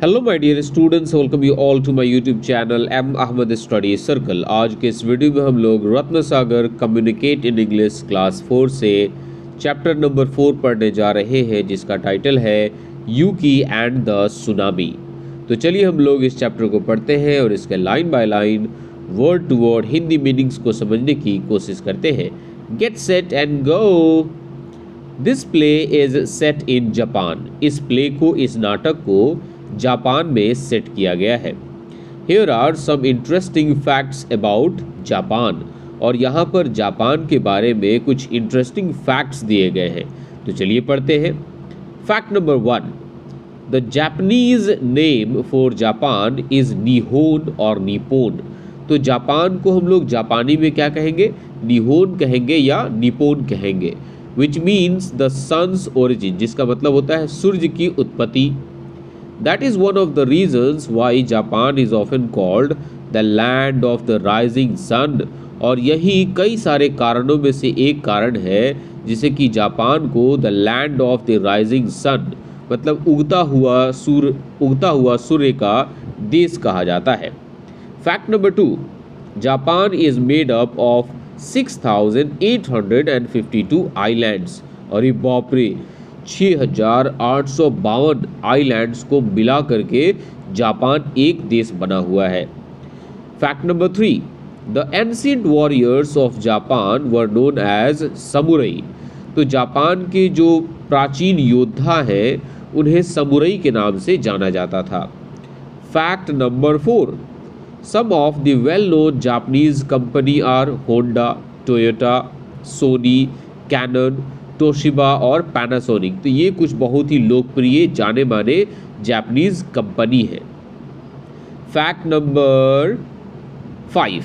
Hello my dear students, welcome you all to my YouTube channel M Ahmad study circle. आज के इस video में हम लोग Ratna Sagar communicate in English class 4 से चैप्टर नंबर 4 पढ़ने जा रहे हैं, जिसका टाइटल है यूकी एंड द सुनामी। तो चलिए हम लोग इस चैप्टर को पढ़ते हैं और इसके line by line word to word Hindi meanings को समझने की कोशिश करते हैं। Get set and go. This play is set in Japan. इस प्ले को, इस नाटक को जापान में सेट किया गया है। Here are some interesting facts about Japan. और यहाँ पर जापान के बारे में कुछ इंटरेस्टिंग फैक्ट्स दिए गए हैं। तो चलिए पढ़ते हैं। Fact number 1, the Japanese name for Japan is Nihon और निपोन। तो जापान को हम लोग जापानी में क्या कहेंगे? निहोन कहेंगे या निपोन कहेंगे, which means the sun's origin, जिसका मतलब होता है सूर्य की उत्पत्ति। That is one of the reasons why Japan is often called the land of the rising sun। और यही कई सारे कारणों में से एक कारण है जिसे कि जापान को the land of the rising sun, मतलब उगता हुआ सूर्य का देश कहा जाता है। Fact number 2, Japan is made up of 6,852 islands. और ये बाप रे, 6,852 आइलैंड्स को मिला करके जापान एक देश बना हुआ है। Fact number 3, the ancient warriors of Japan were known as samurai. तो जापान के जो प्राचीन योद्धा हैं उन्हें समुराई के नाम से जाना जाता था। Fact number 4, some of the well known Japanese company are Honda, Toyota, Sony, Canon, Toshiba और पैनासोनिक। तो ये कुछ बहुत ही लोकप्रिय जाने माने जापानीज कंपनी है। Fact number 5,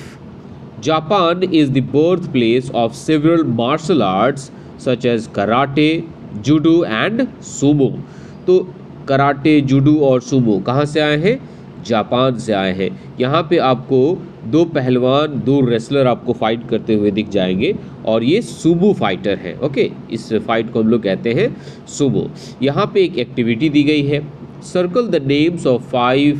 Japan is the birth place of several martial arts such as karate, judo and sumo. तो कराटे, जूडो और सुमो कहाँ से आए हैं? जापान से आए हैं। यहाँ पे आपको दो पहलवान, दो रेसलर आपको फाइट करते हुए दिख जाएंगे और ये सुमो फाइटर है। ओके, इस फाइट को हम लोग कहते हैं सुमो। यहाँ पे एक एक्टिविटी दी गई है, circle the names of 5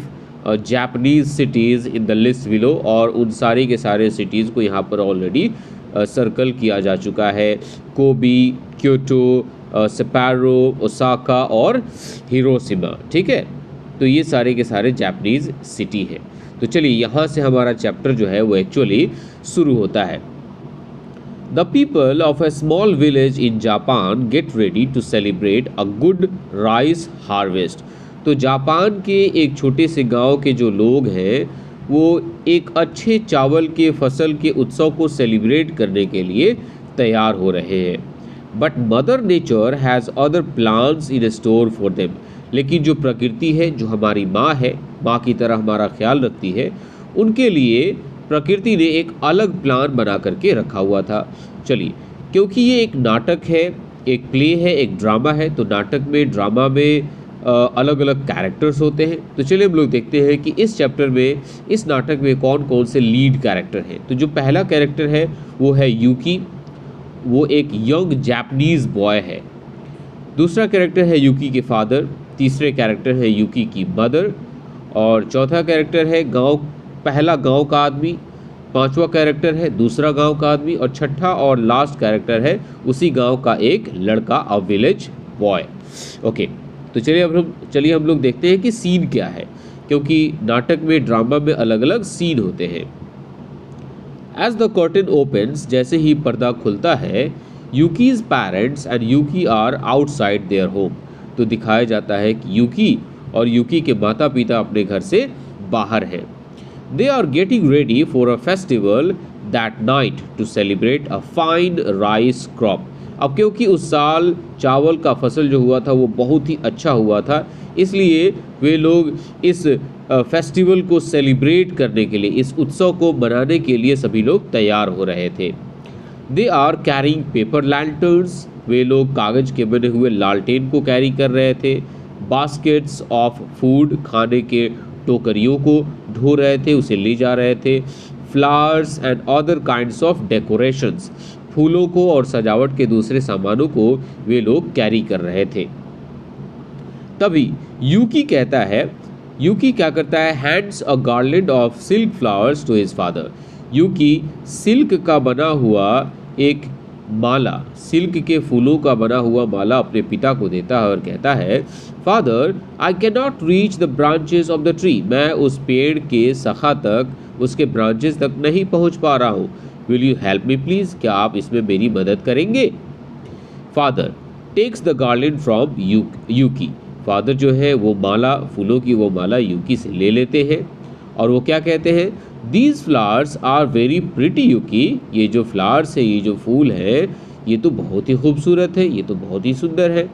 Japanese cities in the list below. और उन सारे के सारे सिटीज़ को यहाँ पर ऑलरेडी सर्कल किया जा चुका है। कोबी, क्योटो, सेपारो, ओसाका और हिरोशिमा। ठीक है, तो ये सारे के सारे जापानीज सिटी है। तो चलिए यहाँ से हमारा चैप्टर जो है वो एक्चुअली शुरू होता है। The people of a small village in Japan get ready to celebrate a good rice harvest. तो जापान के एक छोटे से गांव के जो लोग हैं वो एक अच्छे चावल के फसल के उत्सव को सेलिब्रेट करने के लिए तैयार हो रहे हैं। But mother nature has other plans in store for them. लेकिन जो प्रकृति है, जो हमारी माँ है, माँ की तरह हमारा ख्याल रखती है, उनके लिए प्रकृति ने एक अलग प्लान बना करके रखा हुआ था। चलिए, क्योंकि ये एक नाटक है, एक प्ले है, एक ड्रामा है, तो नाटक में, ड्रामा में अलग अलग कैरेक्टर्स होते हैं। तो चलिए हम लोग देखते हैं कि इस चैप्टर में, इस नाटक में कौन कौन से लीड कैरेक्टर हैं। तो जो पहला कैरेक्टर है वो है यूकी। वो एक यंग जापानीज बॉय है। दूसरा कैरेक्टर है यूकी के फादर। तीसरे कैरेक्टर है यूकी की मदर। और चौथा कैरेक्टर है पहला गांव का आदमी। पांचवा कैरेक्टर है दूसरा गांव का आदमी। और छठा और लास्ट कैरेक्टर है उसी गांव का एक लड़का, अ विलेज बॉय। ओके, तो चलिए हम लोग देखते हैं कि सीन क्या है, क्योंकि नाटक में, ड्रामा में अलग अलग सीन होते हैं। एज द कर्टन ओपन्स, जैसे ही पर्दा खुलता है, Yuki's parents and Yuki are outside their home. तो दिखाया जाता है कि यूकी और यूकी के माता पिता अपने घर से बाहर हैं। They are getting ready for a festival that night to celebrate a fine rice crop. अब क्योंकि उस साल चावल का फसल जो हुआ था वो बहुत ही अच्छा हुआ था, इसलिए वे लोग इस फेस्टिवल को सेलिब्रेट करने के लिए, इस उत्सव को मनाने के लिए सभी लोग तैयार हो रहे थे। They are carrying paper lanterns. वे लोग कागज के बने हुए लालटेन को कैरी कर रहे थे। बास्केट्स ऑफ फूड, खाने के टोकरियों को ढो रहे थे, उसे ले जा रहे थे। Flowers and other kinds of decorations, फूलों को और सजावट के दूसरे सामानों को वे लोग कैरी कर रहे थे। तभी यूकी कहता है, यूकी क्या करता है, hands a garland of silk flowers to his father. Yuki silk का बना हुआ एक माला, सिल्क के फूलों का बना हुआ माला अपने पिता को देता है और कहता है, father I can not reach the branches of the tree, मैं उस पेड़ के शाखा तक, उसके ब्रांचेस तक नहीं पहुंच पा रहा हूँ। Will you help me please, क्या आप इसमें मेरी मदद करेंगे। Father takes the garland from Yuki, father जो है वो माला, फूलों की वो माला यूकी से ले लेते हैं और वो क्या कहते हैं, these flowers are very pretty Yuki, ये जो फ्लावर्स है, ये जो फूल है, ये तो बहुत ही खूबसूरत है, ये तो बहुत ही सुंदर है।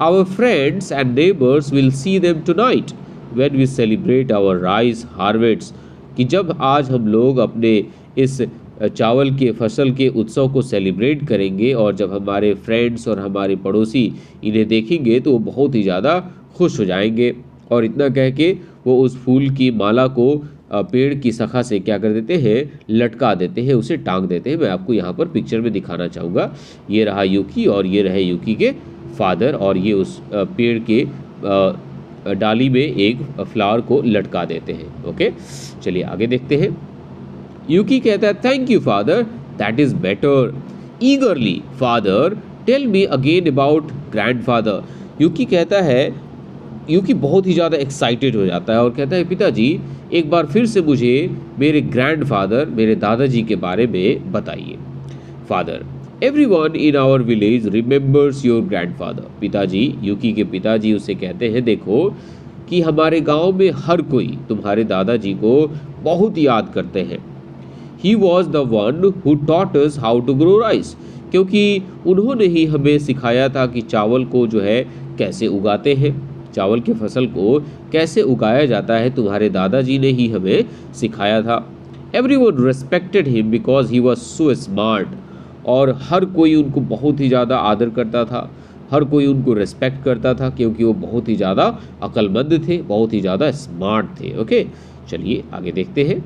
Our friends and neighbours will see them tonight when we celebrate our rice harvest, कि जब आज हम लोग अपने इस चावल के फसल के उत्सव को सेलिब्रेट करेंगे और जब हमारे फ्रेंड्स और हमारे पड़ोसी इन्हें देखेंगे तो वो बहुत ही ज़्यादा खुश हो जाएंगे। और इतना कह के वो उस फूल की माला को पेड़ की शाखा से क्या कर देते हैं, लटका देते हैं, उसे टांग देते हैं। मैं आपको यहाँ पर पिक्चर में दिखाना चाहूँगा। ये रहा यूकी और ये रहे यूकी के फादर और ये उस पेड़ के डाली में एक फ्लावर को लटका देते हैं। ओके, चलिए आगे देखते हैं। यूकी कहता है, thank you father, that is better. Eagerly father tell me again about grandfather. Yuki कहता है, यूकी बहुत ही ज़्यादा एक्साइटेड हो जाता है और कहता है, पिताजी एक बार फिर से मुझे मेरे ग्रैंडफादर, मेरे दादाजी के बारे में बताइए। Father everyone in our village remembers your grandfather. पिताजी, यूकी के पिताजी उसे कहते हैं, देखो कि हमारे गांव में हर कोई तुम्हारे दादाजी को बहुत याद करते हैं। He was the one who taught us how to grow rice, क्योंकि उन्होंने ही हमें सिखाया था कि चावल को जो है कैसे उगाते हैं, चावल के फसल को कैसे उगाया जाता है, तुम्हारे दादाजी ने ही हमें सिखाया था। Everyone respected him because he was so smart, और हर कोई उनको बहुत ही ज़्यादा आदर करता था, हर कोई उनको रिस्पेक्ट करता था क्योंकि वो बहुत ही ज़्यादा अक्लमंद थे, बहुत ही ज़्यादा स्मार्ट थे। ओके, चलिए आगे देखते हैं।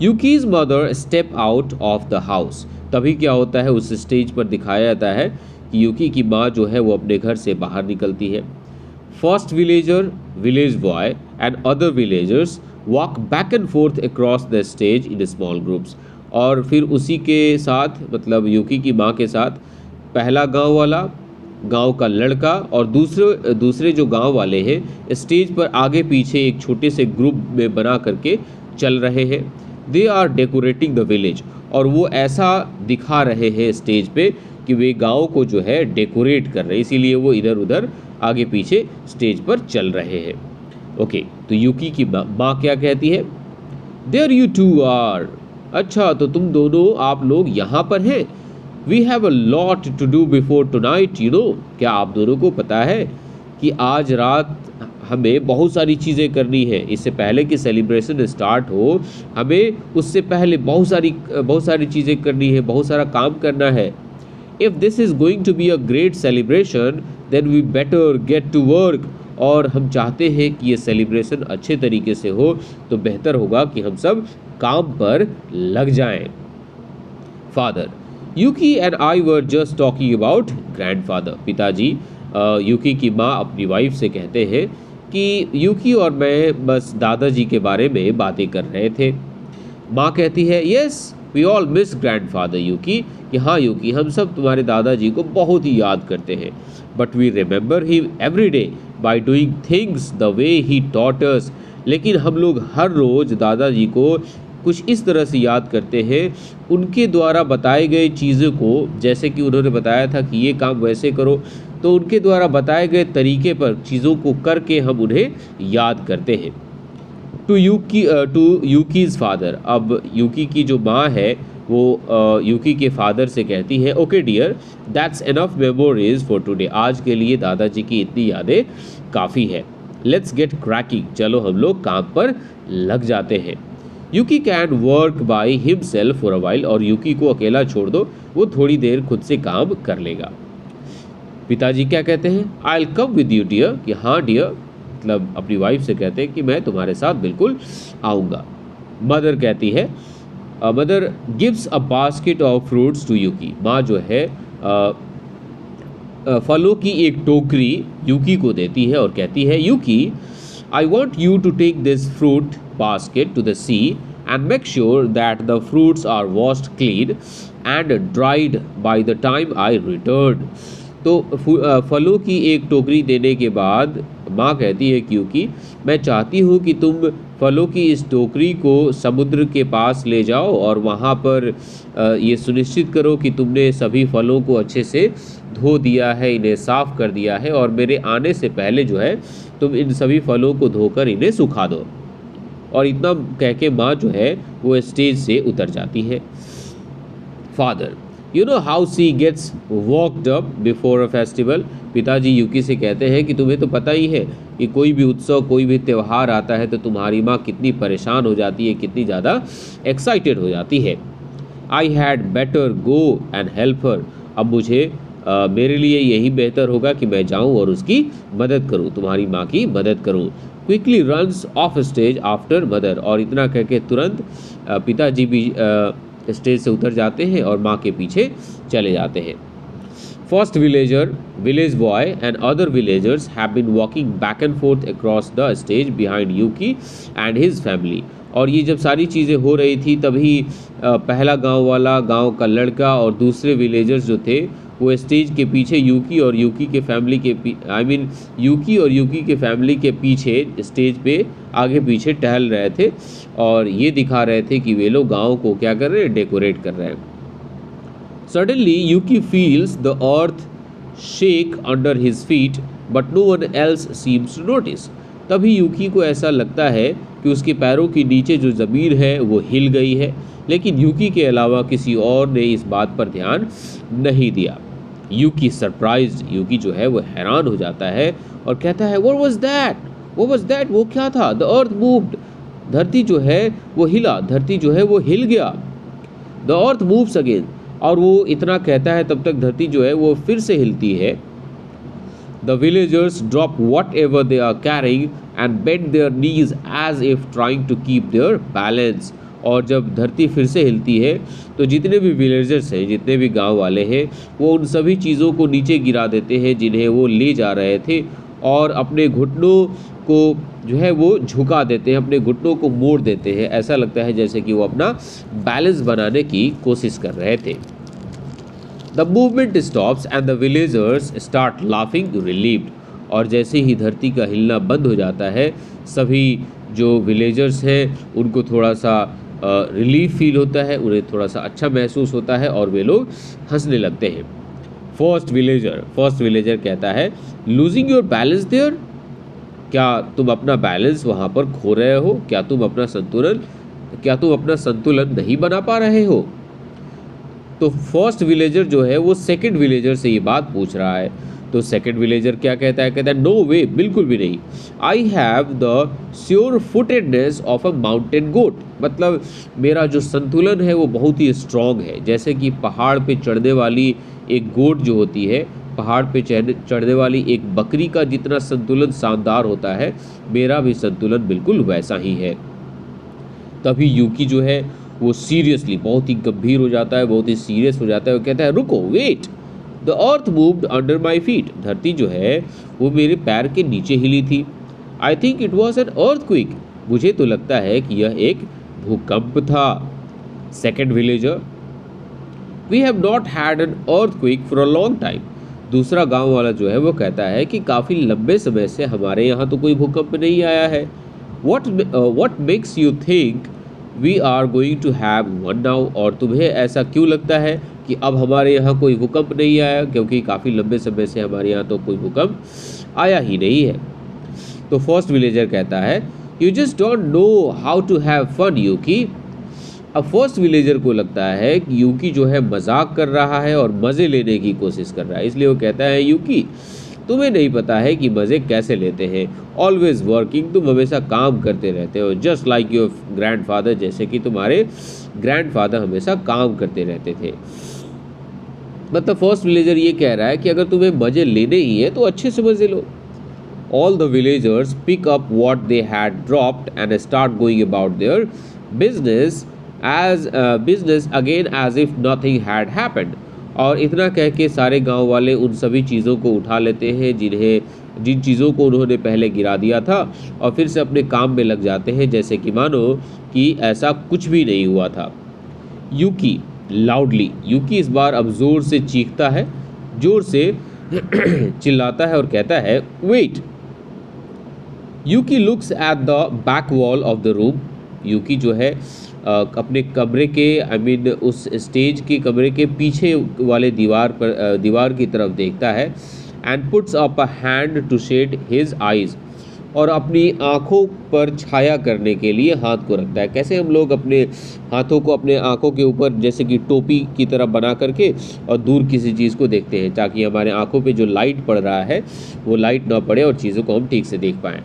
Yuki's mother step out of the house. तभी क्या होता है, उस स्टेज पर दिखाया जाता है कि यूकी की माँ जो है वो अपने घर से बाहर निकलती है। First villager, village boy and other villagers walk back and forth across the stage in small groups. और फिर उसी के साथ, मतलब यूकी की माँ के साथ, पहला गांव वाला, गांव का लड़का और दूसरे जो गांव वाले हैं स्टेज पर आगे पीछे एक छोटे से ग्रुप में बना करके चल रहे हैं। They are decorating the village, और वो ऐसा दिखा रहे हैं स्टेज पे कि वे गांव को जो है डेकोरेट कर रहे हैं, इसीलिए वो इधर उधर आगे पीछे स्टेज पर चल रहे हैं। ओके, तो यूकी की माँ क्या कहती है, देयर यू टू आर, अच्छा तो तुम दोनों, आप लोग यहाँ पर हैं। We have a lot to do before tonight, you know, क्या आप दोनों को पता है कि आज रात हमें बहुत सारी चीज़ें करनी है, इससे पहले कि सेलिब्रेशन स्टार्ट हो, हमें उससे पहले बहुत सारी चीज़ें करनी है, बहुत सारा काम करना है। If this is going to be a great celebration then we better get to work, और हम चाहते हैं कि ये सेलिब्रेशन अच्छे तरीके से हो तो बेहतर होगा कि हम सब काम पर लग जाएं। Father Yuki and I were just talking about grandfather. पिताजी, यूकी की माँ अपनी वाइफ से कहते हैं कि यूकी और मैं बस दादाजी के बारे में बातें कर रहे थे। माँ कहती है, yes we all miss grandfather Yuki, कि हाँ यूकी, हम सब तुम्हारे दादाजी को बहुत ही याद करते हैं। But we remember he every day by doing things the way he taught us, लेकिन हम लोग हर रोज़ दादाजी को कुछ इस तरह से याद करते हैं, उनके द्वारा बताए गए चीज़ों को, जैसे कि उन्होंने बताया था कि ये काम वैसे करो, तो उनके द्वारा बताए गए तरीके पर चीज़ों को करके हम उन्हें याद करते हैं। टू यूकीज़ फादर, अब यूकी की जो माँ है वो यूकी के फादर से कहती है, okay dear, that's enough memories for today, आज के लिए दादाजी की इतनी यादें काफ़ी है। लेट्स गेट क्रैकिंग, चलो हम लोग काम पर लग जाते हैं। Yuki can work by himself for a while, और यूकी को अकेला छोड़ दो, वो थोड़ी देर खुद से काम कर लेगा। पिताजी क्या कहते हैं, I will come with you dear, कि हाँ डियर, मतलब अपनी वाइफ से कहते हैं कि मैं तुम्हारे साथ बिल्कुल आऊँगा। मदर कहती है, mother gives a basket of fruits to Yuki, माँ जो है फलों की एक टोकरी यूकी को देती है और कहती है, यूकी I want you to take this fruit basket to the sea and make sure that the fruits are washed clean and dried by the time I return. तो फलों की एक टोकरी देने के बाद माँ कहती है क्योंकि मैं चाहती हूँ कि तुम फलों की इस टोकरी को समुद्र के पास ले जाओ और वहाँ पर ये सुनिश्चित करो कि तुमने सभी फलों को अच्छे से धो दिया है, इन्हें साफ़ कर दिया है और मेरे आने से पहले जो है तुम इन सभी फलों को धोकर इन्हें सुखा दो। और इतना कह के माँ जो है वो स्टेज से उतर जाती है। Father, you know how she gets walked up before a festival. पिताजी यूकी से कहते हैं कि तुम्हें तो पता ही है कि कोई भी उत्सव, कोई भी त्यौहार आता है तो तुम्हारी माँ कितनी परेशान हो जाती है, कितनी ज़्यादा एक्साइटेड हो जाती है। I had better go and help her. अब मुझे मेरे लिए यही बेहतर होगा कि मैं जाऊं और उसकी मदद करूं, तुम्हारी माँ की मदद करूं। Quickly runs off stage after mother. और इतना कह के तुरंत पिताजी भी स्टेज से उतर जाते हैं और माँ के पीछे चले जाते हैं। First villager, village boy and other villagers have been walking back and forth across the stage behind Yuki and his family. और ये जब सारी चीज़ें हो रही थी तभी पहला गांव वाला, गांव का लड़का और दूसरे विलेजर्स जो थे वो स्टेज के पीछे यूकी और यूकी के फैमिली के यूकी और यूकी के फैमिली के पीछे स्टेज पे आगे पीछे टहल रहे थे और ये दिखा रहे थे कि वे लोग गांव को क्या कर रहे हैं, डेकोरेट कर रहे हैं। Suddenly Yuki feels the earth shake under his feet but no one else seems to notice. तभी यूकी को ऐसा लगता है कि उसके पैरों के नीचे जो ज़मीन है वो हिल गई है, लेकिन यूकी के अलावा किसी और ने इस बात पर ध्यान नहीं दिया। यूकी सरप्राइज्ड, यूकी जो है वो हैरान हो जाता है और कहता है what was that, what was that, वो क्या था। द अर्थ मूव्ड, धरती जो है वो हिला, धरती जो है वो हिल गया। द अर्थ मूव्स अगेन, और वो इतना कहता है तब तक धरती जो है वो फिर से हिलती है। The villagers drop whatever they are carrying and bend their knees as if trying to keep their balance. और जब धरती फिर से हिलती है तो जितने भी विलेजर्स हैं, जितने भी गांव वाले हैं, वो उन सभी चीज़ों को नीचे गिरा देते हैं जिन्हें वो ले जा रहे थे और अपने घुटनों को जो है वो झुका देते हैं, अपने घुटनों को मोड़ देते हैं। ऐसा लगता है जैसे कि वो अपना बैलेंस बनाने की कोशिश कर रहे थे। The movement stops and the villagers start laughing relieved. और जैसे ही धरती का हिलना बंद हो जाता है सभी जो विलेजर्स हैं उनको थोड़ा सा रिलीफ फील होता है, उन्हें थोड़ा सा अच्छा महसूस होता है और वे लोग हंसने लगते हैं। फर्स्ट विलेजर कहता है लूजिंग योर बैलेंस देयर, क्या तुम अपना बैलेंस वहाँ पर खो रहे हो, क्या तुम अपना संतुलन नहीं बना पा रहे हो। तो फर्स्ट विलेजर जो है वो सेकंड विलेजर से ये बात पूछ रहा है। तो सेकंड विलेजर क्या कहता है नो वे, बिल्कुल भी नहीं। I have the sure footedness of a mountain goat, मतलब मेरा जो संतुलन है वो बहुत ही स्ट्रांग है। जैसे कि पहाड़ पे चढ़ने वाली एक गोट जो होती है, पहाड़ पे चढ़ने वाली एक बकरी का जितना संतुलन शानदार होता है, मेरा भी संतुलन बिल्कुल वैसा ही है। तभी यूकी जो है वो सीरियसली बहुत ही गंभीर हो जाता है, बहुत ही सीरियस हो जाता है। वो कहता है रुको, wait, the earth moved under my feet, धरती जो है वो मेरे पैर के नीचे हिली थी। I think it was an earthquake, मुझे तो लगता है कि यह एक भूकंप था। Second villager, we have not had an earthquake for a long time. दूसरा गांव वाला जो है वो कहता है कि काफ़ी लंबे समय से हमारे यहाँ तो कोई भूकंप नहीं आया है। What makes you think we are going to have one now, और तुम्हें ऐसा क्यों लगता है कि अब हमारे यहाँ कोई भूकंप नहीं आया, क्योंकि काफ़ी लंबे समय से हमारे यहाँ तो कोई भूकंप आया ही नहीं है। तो फर्स्ट विलेजर कहता है you just don't know how to have fun Yuki. अब फर्स्ट विलेजर को लगता है कि यूकी जो है मजाक कर रहा है और मज़े लेने की कोशिश कर रहा है, इसलिए वो कहता है यूकी तुम्हें नहीं पता है कि मज़े कैसे लेते हैं। ऑलवेज वर्किंग, तुम हमेशा काम करते रहते हो, जस्ट लाइक योर ग्रैंडफादर, जैसे कि तुम्हारे ग्रैंडफादर हमेशा काम करते रहते थे। मतलब फर्स्ट विलेजर ये कह रहा है कि अगर तुम्हें मज़े लेने ही है तो अच्छे से मज़े लो। All the villagers pick up what they had dropped and start going about their business again as if nothing had happened. और इतना कह के सारे गांव वाले उन सभी चीज़ों को उठा लेते हैं जिन्हें जिन चीज़ों को उन्होंने पहले गिरा दिया था और फिर से अपने काम में लग जाते हैं जैसे कि मानो कि ऐसा कुछ भी नहीं हुआ था। यूकी लाउडली, यूकी इस बार अब जोर से चीखता है, जोर से चिल्लाता है और कहता है wait. Yuki looks at the back wall of the room. Yuki जो है अपने कमरे के उस स्टेज के कमरे के पीछे वाले दीवार की तरफ देखता है and puts up a hand to shade his eyes, और अपनी आँखों पर छाया करने के लिए हाथ को रखता है। कैसे हम लोग अपने हाथों को अपने आँखों के ऊपर जैसे कि टोपी की तरह बना करके और दूर किसी चीज़ को देखते हैं ताकि हमारे आँखों पे जो लाइट पड़ रहा है वो लाइट ना पड़े और चीज़ों को हम ठीक से देख पाएँ।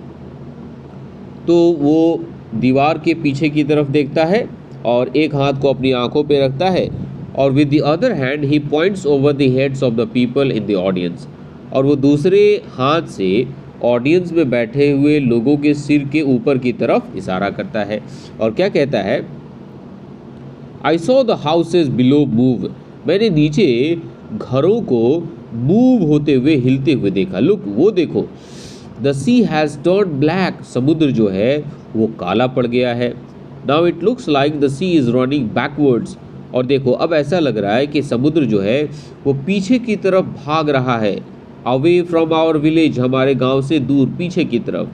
तो वो दीवार के पीछे की तरफ देखता है और एक हाथ को अपनी आँखों पे रखता है और with the other hand he points over the heads of the people in the audience, और वो दूसरे हाथ से ऑडियंस में बैठे हुए लोगों के सिर के ऊपर की तरफ इशारा करता है और क्या कहता है, I saw the houses below move, मैंने नीचे घरों को मूव होते हुए हिलते हुए देखा। लुक, वो देखो, the sea has turned black, समुद्र जो है वो काला पड़ गया है। Now it looks like the sea is running backwards, और देखो अब ऐसा लग रहा है कि समुद्र जो है वो पीछे की तरफ भाग रहा है, अवे फ्रॉम आवर विलेज, हमारे गांव से दूर पीछे की तरफ,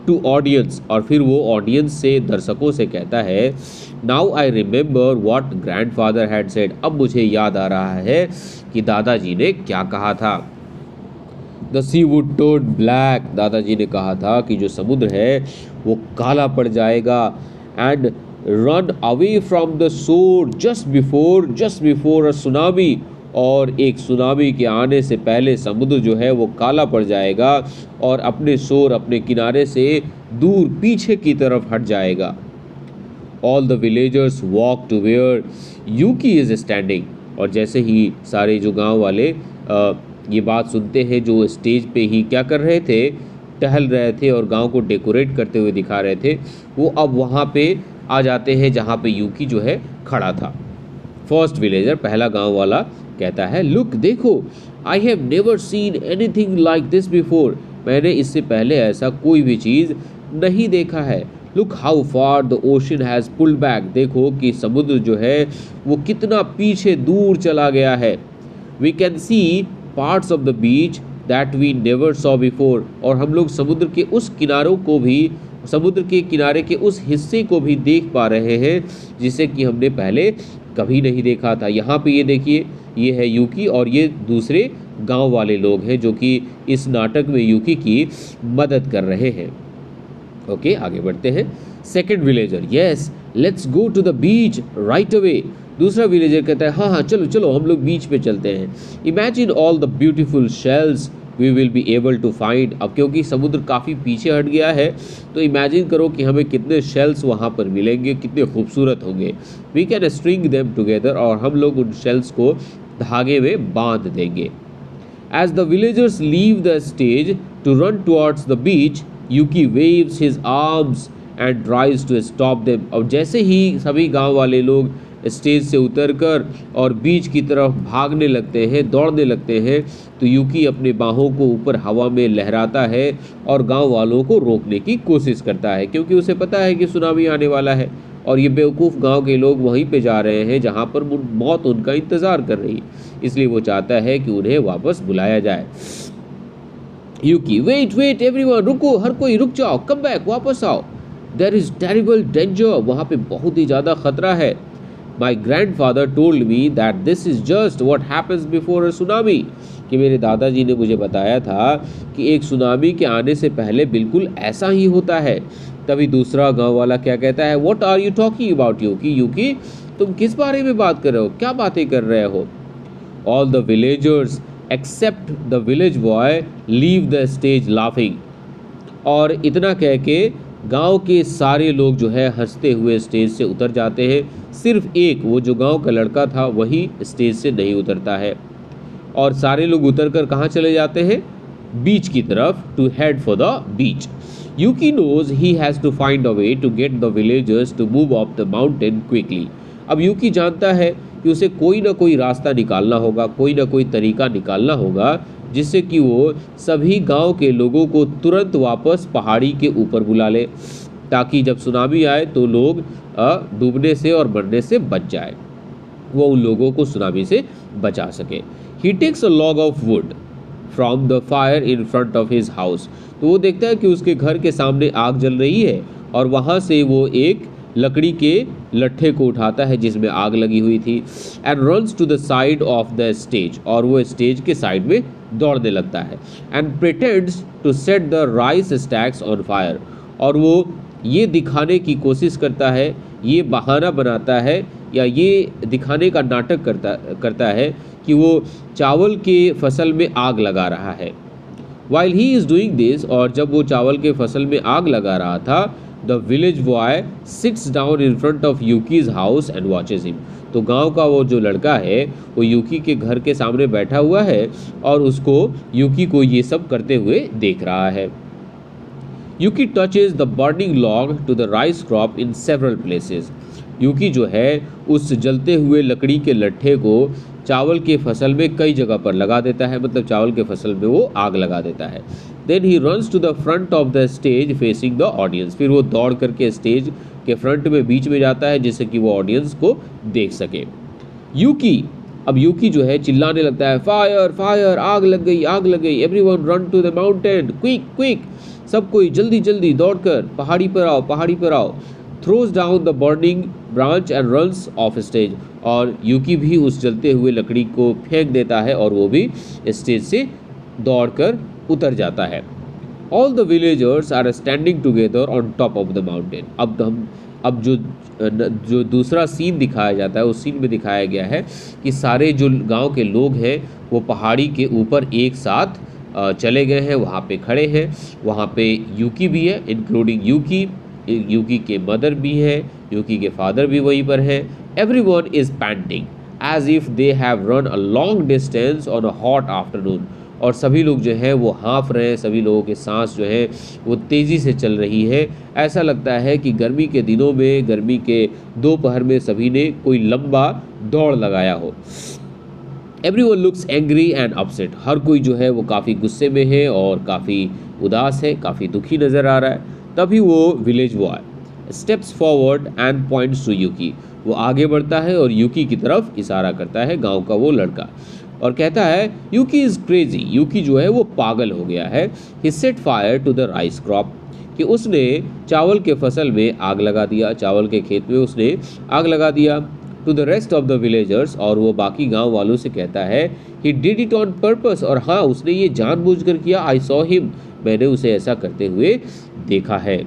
टू ऑडियंस, और फिर वो ऑडियंस से दर्शकों से कहता है, now I remember what grandfather had said, अब मुझे याद आ रहा है कि दादाजी ने क्या कहा था। The sea would turn black, दादाजी ने कहा था कि जो समुद्र है वो काला पड़ जाएगा, and run away from the shore just before a tsunami, और एक सुनामी के आने से पहले समुद्र जो है वो काला पड़ जाएगा और अपने शोर अपने किनारे से दूर पीछे की तरफ हट जाएगा। All the villagers walk to where Yuki is standing, और जैसे ही सारे जो गांव वाले ये बात सुनते हैं, जो स्टेज पे ही क्या कर रहे थे, टहल रहे थे और गांव को डेकोरेट करते हुए दिखा रहे थे, वो अब वहाँ पे आ जाते हैं जहाँ पे यूकी जो है खड़ा था। फर्स्ट विलेजर, पहला गांव वाला, कहता है, लुक देखो, I have never seen anything like this before, मैंने इससे पहले ऐसा कोई भी चीज़ नहीं देखा है। Look how far the ocean has pulled back, देखो कि समुद्र जो है वो कितना पीछे दूर चला गया है। We can see parts of the beach that we never saw before, और हम लोग समुद्र के उस किनारों को भी, समुद्र के किनारे के उस हिस्से को भी देख पा रहे हैं जिसे कि हमने पहले कभी नहीं देखा था। यहाँ पे ये देखिए, ये है यूकी और ये दूसरे गांव वाले लोग हैं जो कि इस नाटक में यूकी की मदद कर रहे हैं। ओके, आगे बढ़ते हैं। Second villager, yes let's go to the beach right away, दूसरा विलेजर कहता है, हाँ हाँ चलो चलो हम लोग बीच पे चलते हैं। Imagine all the beautiful shells we will be able to find, अब क्योंकि समुद्र काफ़ी पीछे हट गया है तो इमेजिन करो कि हमें कितने शेल्स वहाँ पर मिलेंगे, कितने खूबसूरत होंगे। We can string them together, और हम लोग उन शेल्स को धागे में बांध देंगे। As the villagers leave the stage to run towards the beach, Yuki waves his arms and tries to stop them, और जैसे ही सभी गांव वाले लोग स्टेज से उतरकर और बीच की तरफ भागने लगते हैं, दौड़ने लगते हैं, तो यूकी अपने बाहों को ऊपर हवा में लहराता है और गांव वालों को रोकने की कोशिश करता है, क्योंकि उसे पता है कि सुनामी आने वाला है और ये बेवकूफ़ गांव के लोग वहीं पे जा रहे हैं जहां पर मौत उनका इंतज़ार कर रही है, इसलिए वो चाहता है कि उन्हें वापस बुलाया जाए। यूकी, वेट एवरीवन, रुको, हर कोई रुक जाओ, कम बैक, वापस आओ, देयर इज टेरिबल डेंजर, वहाँ पे बहुत ही ज़्यादा खतरा है। My grand father told me that this is just what happens before a tsunami, कि मेरे दादाजी ने मुझे बताया था कि एक सुनामी के आने से पहले बिल्कुल ऐसा ही होता है। तभी दूसरा गांव वाला क्या कहता है, what are you talking about Yuki, Yuki तुम किस बारे में बात कर रहे हो, क्या बातें कर रहे हो। All the villagers except the village boy leave the stage laughing, और इतना कह के गांव के सारे लोग जो है हंसते हुए स्टेज से उतर जाते हैं। सिर्फ एक, वो जो गांव का लड़का था, वही स्टेज से नहीं उतरता है, और सारे लोग उतरकर कहाँ चले जाते हैं, बीच की तरफ, to head for the beach. Yuki knows he has to find a way to get the villagers to move up the mountain quickly, अब यूकी जानता है कि उसे कोई ना कोई रास्ता निकालना होगा, कोई ना कोई तरीका निकालना होगा जिससे कि वो सभी गांव के लोगों को तुरंत वापस पहाड़ी के ऊपर बुला ले, ताकि जब सुनामी आए तो लोग डूबने से और मरने से बच जाए, वो उन लोगों को सुनामी से बचा सके। He takes a log of wood from the fire in front of his house. तो वो देखता है कि उसके घर के सामने आग जल रही है और वहाँ से वो एक लकड़ी के लट्ठे को उठाता है जिसमें आग लगी हुई थी, and runs to the side of the stage, और वो स्टेज के साइड में दौड़ने लगता है, and pretends to set the rice stacks on fire, और वो ये दिखाने की कोशिश करता है, ये बहाना बनाता है या ये दिखाने का नाटक करता है कि वो चावल के फसल में आग लगा रहा है। While he is doing this, और जब वो चावल के फसल में आग लगा रहा था, the village boy sits down in front of Yuki's house and watches him. तो गांव का वो जो लड़का है वो यूकी के घर के सामने बैठा हुआ है और उसको यूकी को ये सब करते हुए देख रहा है। यूकी touches the burning log to the rice crop in several places. यूकी जो है उस जलते हुए लकड़ी के लट्ठे को चावल के फसल में कई जगह पर लगा देता है, मतलब चावल के फसल में वो आग लगा देता है। Then he runs to the front of the stage facing the audience. फिर वो दौड़ करके स्टेज के फ्रंट में बीच में जाता है जिससे कि वो ऑडियंस को देख सके। यूकी जो है चिल्लाने लगता है, फायर फायर, आग लग गई, आग लग गई, everyone run to the mountain quick quick, सब कोई जल्दी जल्दी दौड़कर पहाड़ी पर आओ, पहाड़ी पर आओ। Throws down the burning branch and runs off stage, और यूकी भी उस जलते हुए लकड़ी को फेंक देता है और वो भी स्टेज से दौड़कर उतर जाता है। All the villagers are standing together on top of the mountain. अब जो दूसरा सीन दिखाया जाता है उस सीन में दिखाया गया है कि सारे जो गांव के लोग हैं वो पहाड़ी के ऊपर एक साथ चले गए हैं, वहाँ पे खड़े हैं। वहाँ पे यूकी भी है, इंक्लूडिंग यूकी के मदर भी है, यूकी के फादर भी वहीं पर है। Everyone is panting as if they have run a long distance on a hot afternoon, और सभी लोग जो है वो हाँफ रहे हैं, सभी लोगों के सांस जो है वो तेज़ी से चल रही है। ऐसा लगता है कि गर्मी के दिनों में, गर्मी के दोपहर में सभी ने कोई लंबा दौड़ लगाया हो। Everyone looks angry and upset. हर कोई जो है वो काफ़ी गुस्से में है और काफ़ी उदास है, काफ़ी दुखी नज़र आ रहा है। तभी वो village boy steps forward and points to Yuki. वो आगे बढ़ता है और यूकी की तरफ इशारा करता है, गांव का वो लड़का, और कहता है यूकी इज़ क्रेजी। यूकी जो है वो पागल हो गया है। He set fire to the rice crop, कि उसने चावल के फसल में आग लगा दिया, चावल के खेत में उसने आग लगा दिया। To the rest of the villagers, और वो बाकी गांव वालों से कहता है he did it on purpose, और हाँ उसने ये जानबूझकर किया। आई सॉ हिम, मैंने उसे ऐसा करते हुए देखा है।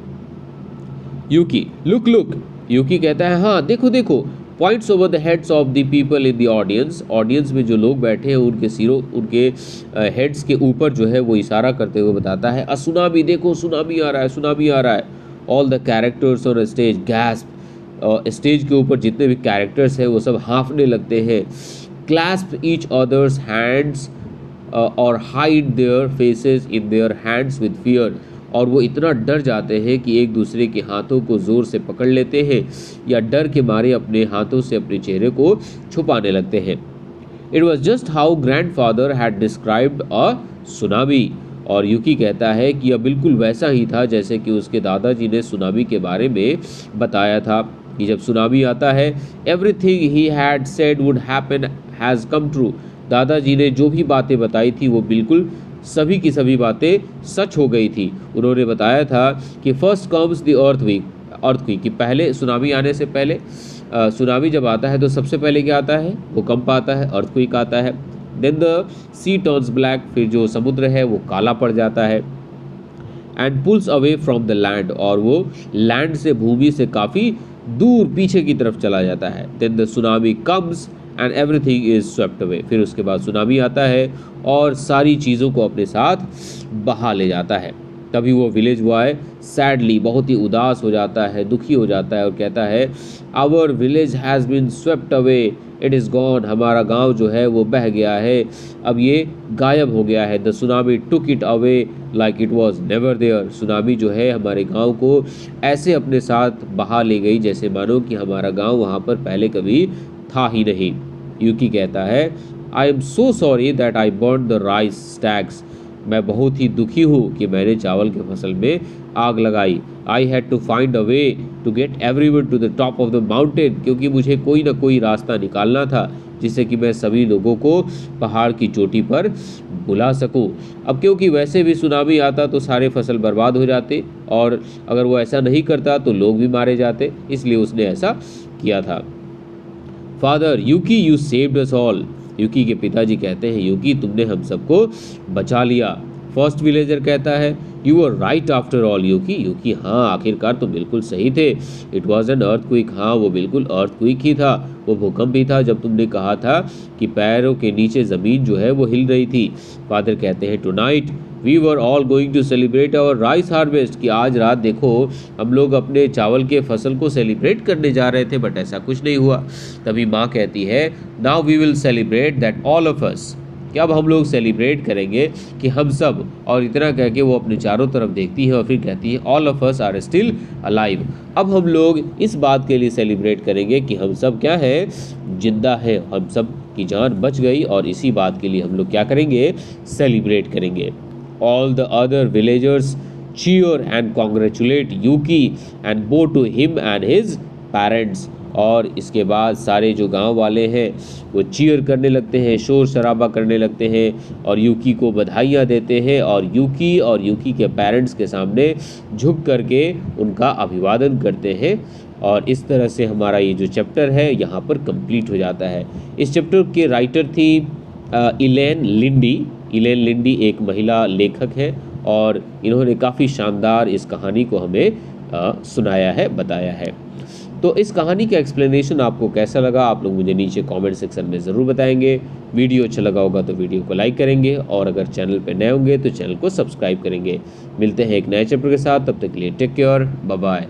यूकी लुक लुक, यूकी कहता है हाँ देखो देखो। Points over the heads of the people in the audience, audience में जो लोग बैठे हैं उनके सिरों, उनके हेड्स के ऊपर जो है वो इशारा करते हुए बताता है, अ सुनामी, देखो सुनामी आ रहा है, सुनामी आ रहा है। All the characters on stage gasp, stage के ऊपर जितने भी कैरेक्टर्स हैं वो सब हाँफने लगते हैं। क्लैस्प ईच अदर्स हैंड्स और hide their faces in their hands with fear, और वो इतना डर जाते हैं कि एक दूसरे के हाथों को ज़ोर से पकड़ लेते हैं या डर के मारे अपने हाथों से अपने चेहरे को छुपाने लगते हैं। It was just how grandfather had described a tsunami, और यूकी कहता है कि यह बिल्कुल वैसा ही था जैसे कि उसके दादाजी ने सुनामी के बारे में बताया था कि जब सुनामी आता है everything he had said would happen has come true. दादाजी ने जो भी बातें बताई थी वो बिल्कुल सभी की सभी बातें सच हो गई थी। उन्होंने बताया था कि फर्स्ट कम्स द अर्थक्वेक, कि पहले सुनामी आने से पहले सुनामी जब आता है तो सबसे पहले क्या आता है, भूकंप आता है, अर्थक्वेक आता है। Then the sea turns black, फिर जो समुद्र है वो काला पड़ जाता है। And pulls away from the land, और वो लैंड से, भूमि से काफ़ी दूर पीछे की तरफ चला जाता है। Then the tsunami comes and everything is swept away, फिर उसके बाद सुनामी आता है और सारी चीज़ों को अपने साथ बहा ले जाता है। तभी वो विलेज बॉय सैडली, बहुत ही उदास हो जाता है, दुखी हो जाता है और कहता है our village has been swept away, it is gone, हमारा गांव जो है वो बह गया है, अब ये गायब हो गया है। The tsunami took it away like it was never there, tsunami जो है हमारे गांव को ऐसे अपने साथ बहा ले गई जैसे मानो कि हमारा गांव वहाँ पर पहले कभी था ही नहीं। यूकी कहता है I am so sorry that I burn the rice stacks. मैं बहुत ही दुखी हूँ कि मैंने चावल के फसल में आग लगाई। I had to find a way to get everyone to the top of the mountain, क्योंकि मुझे कोई ना कोई रास्ता निकालना था जिससे कि मैं सभी लोगों को पहाड़ की चोटी पर बुला सकूं। अब क्योंकि वैसे भी सुनामी आता तो सारे फसल बर्बाद हो जाते, और अगर वो ऐसा नहीं करता तो लोग भी मारे जाते, इसलिए उसने ऐसा किया था। Father Yuki, you saved us all. Yuki के पिताजी कहते हैं, यूकी तुमने हम सबको बचा लिया। फर्स्ट विलेजर कहता है, you are right after all Yuki. Yuki, हाँ आखिरकार तुम बिल्कुल सही थे। It was an earthquake. हाँ वो बिल्कुल अर्थक्वेक ही था, वो भूकंप ही था, जब तुमने कहा था कि पैरों के नीचे ज़मीन जो है वो हिल रही थी। फादर कहते हैं, tonight we were all going to celebrate our rice harvest, कि आज रात देखो हम लोग अपने चावल के फसल को सेलिब्रेट करने जा रहे थे, बट ऐसा कुछ नहीं हुआ। तभी माँ कहती है, now we will celebrate that all of us, कि अब हम लोग सेलिब्रेट करेंगे कि हम सब, और इतना कह के वो अपने चारों तरफ देखती है और फिर कहती है, all of us are still alive. अब हम लोग इस बात के लिए सेलिब्रेट करेंगे कि हम सब क्या है, जिंदा है, हम सब की जान बच गई, और इसी बात के लिए हम लोग क्या करेंगे, सेलिब्रेट करेंगे। All the other villagers cheer and congratulate Yuki and bow to him and his parents। और इसके बाद सारे जो गांव वाले हैं वो चीयर करने लगते हैं, शोर शराबा करने लगते हैं और यूकी को बधाइयाँ देते हैं, और यूकी के पेरेंट्स के सामने झुक करके उनका अभिवादन करते हैं। और इस तरह से हमारा ये जो चैप्टर है यहाँ पर कंप्लीट हो जाता है। इस चैप्टर के राइटर थी इलेन लिंडी। इलेन लिंडी एक महिला लेखक है और इन्होंने काफ़ी शानदार इस कहानी को हमें सुनाया है, बताया है। तो इस कहानी का एक्सप्लेनेशन आपको कैसा लगा, आप लोग मुझे नीचे कमेंट सेक्शन में ज़रूर बताएंगे। वीडियो अच्छा लगा होगा तो वीडियो को लाइक करेंगे, और अगर चैनल पे नए होंगे तो चैनल को सब्सक्राइब करेंगे। मिलते हैं एक नए चैप्टर के साथ, तब तक के लिए टेक केयर, बाय बाय।